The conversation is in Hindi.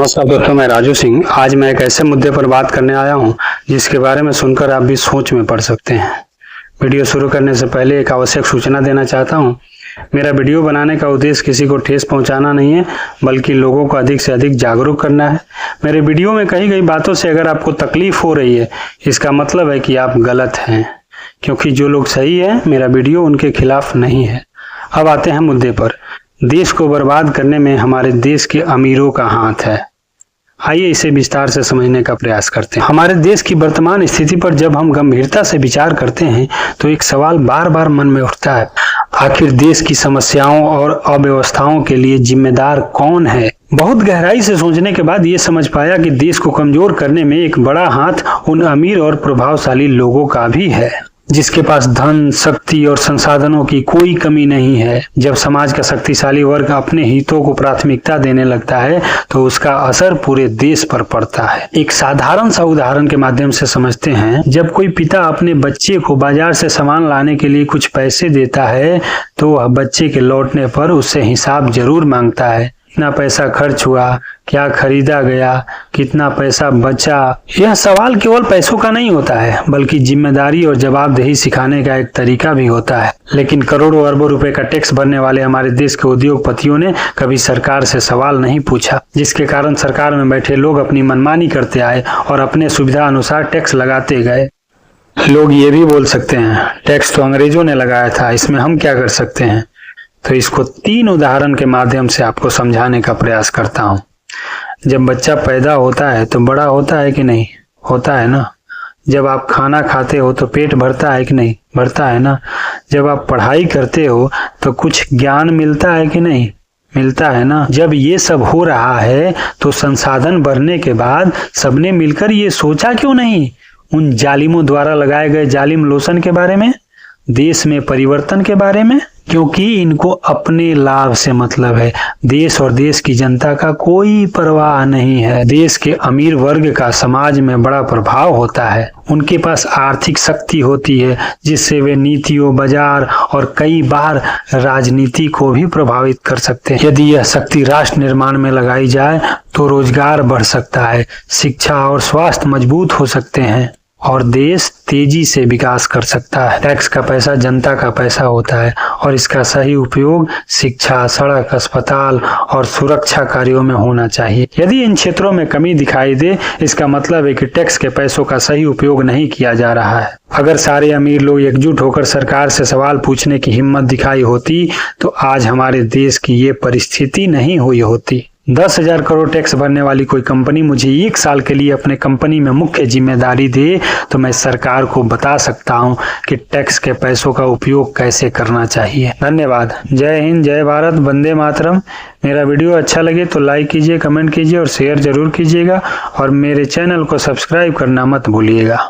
नमस्कार दोस्तों, मैं राजू सिंह। आज मैं एक ऐसे मुद्दे पर बात करने आया हूं जिसके बारे में सुनकर आप भी सोच में पड़ सकते हैं। वीडियो शुरू करने से पहले एक आवश्यक सूचना देना चाहता हूं। मेरा वीडियो बनाने का उद्देश्य किसी को ठेस पहुंचाना नहीं है, बल्कि लोगों को अधिक से अधिक जागरूक करना है। मेरे वीडियो में कही गई बातों से अगर आपको तकलीफ हो रही है, इसका मतलब है कि आप गलत हैं, क्योंकि जो लोग सही है मेरा वीडियो उनके खिलाफ नहीं है। अब आते हैं मुद्दे पर। देश को बर्बाद करने में हमारे देश के अमीरों का हाथ है। आइए इसे विस्तार से समझने का प्रयास करते हैं। हमारे देश की वर्तमान स्थिति पर जब हम गंभीरता से विचार करते हैं तो एक सवाल बार बार मन में उठता है, आखिर देश की समस्याओं और अव्यवस्थाओं के लिए जिम्मेदार कौन है? बहुत गहराई से सोचने के बाद ये समझ पाया कि देश को कमजोर करने में एक बड़ा हाथ उन अमीर और प्रभावशाली लोगों का भी है, जिसके पास धन, शक्ति और संसाधनों की कोई कमी नहीं है। जब समाज का शक्तिशाली वर्ग अपने हितों को प्राथमिकता देने लगता है तो उसका असर पूरे देश पर पड़ता है। एक साधारण सा उदाहरण के माध्यम से समझते हैं। जब कोई पिता अपने बच्चे को बाजार से सामान लाने के लिए कुछ पैसे देता है तो वह बच्चे के लौटने पर उससे हिसाब जरूर मांगता है। कितना पैसा खर्च हुआ, क्या खरीदा गया, कितना पैसा बचा। यह सवाल केवल पैसों का नहीं होता है, बल्कि जिम्मेदारी और जवाबदेही सिखाने का एक तरीका भी होता है। लेकिन करोड़ों अरबों रुपए का टैक्स भरने वाले हमारे देश के उद्योगपतियों ने कभी सरकार से सवाल नहीं पूछा, जिसके कारण सरकार में बैठे लोग अपनी मनमानी करते आए और अपने सुविधा अनुसार टैक्स लगाते गए। लोग ये भी बोल सकते हैं, टैक्स तो अंग्रेजों ने लगाया था, इसमें हम क्या कर सकते हैं। तो इसको 3 उदाहरण के माध्यम से आपको समझाने का प्रयास करता हूँ। जब बच्चा पैदा होता है तो बड़ा होता है कि नहीं? होता है ना। जब आप खाना खाते हो तो पेट भरता है कि नहीं? भरता है ना। जब आप पढ़ाई करते हो तो कुछ ज्ञान मिलता है कि नहीं? मिलता है ना। जब ये सब हो रहा है तो संसाधन बढ़ने के बाद सबने मिलकर ये सोचा क्यों नहीं उन जालिमों द्वारा लगाए गए जालिम लोशन के बारे में, देश में परिवर्तन के बारे में? क्योंकि इनको अपने लाभ से मतलब है। देश और देश की जनता का कोई परवाह नहीं है। देश के अमीर वर्ग का समाज में बड़ा प्रभाव होता है। उनके पास आर्थिक शक्ति होती है जिससे वे नीतियों, बाजार और कई बार राजनीति को भी प्रभावित कर सकते हैं। यदि यह शक्ति राष्ट्र निर्माण में लगाई जाए तो रोजगार बढ़ सकता है, शिक्षा और स्वास्थ्य मजबूत हो सकते हैं और देश तेजी से विकास कर सकता है। टैक्स का पैसा जनता का पैसा होता है और इसका सही उपयोग शिक्षा, सड़क, अस्पताल और सुरक्षा कार्यों में होना चाहिए। यदि इन क्षेत्रों में कमी दिखाई दे, इसका मतलब है कि टैक्स के पैसों का सही उपयोग नहीं किया जा रहा है। अगर सारे अमीर लोग एकजुट होकर सरकार से सवाल पूछने की हिम्मत दिखाई होती तो आज हमारे देश की ये परिस्थिति नहीं हुई होती। 10,000 करोड़ टैक्स भरने वाली कोई कंपनी मुझे 1 साल के लिए अपने कंपनी में मुख्य जिम्मेदारी दे तो मैं सरकार को बता सकता हूं कि टैक्स के पैसों का उपयोग कैसे करना चाहिए। धन्यवाद। जय हिंद, जय भारत, वंदे मातरम। मेरा वीडियो अच्छा लगे तो लाइक कीजिए, कमेंट कीजिए और शेयर जरूर कीजिएगा और मेरे चैनल को सब्सक्राइब करना मत भूलिएगा।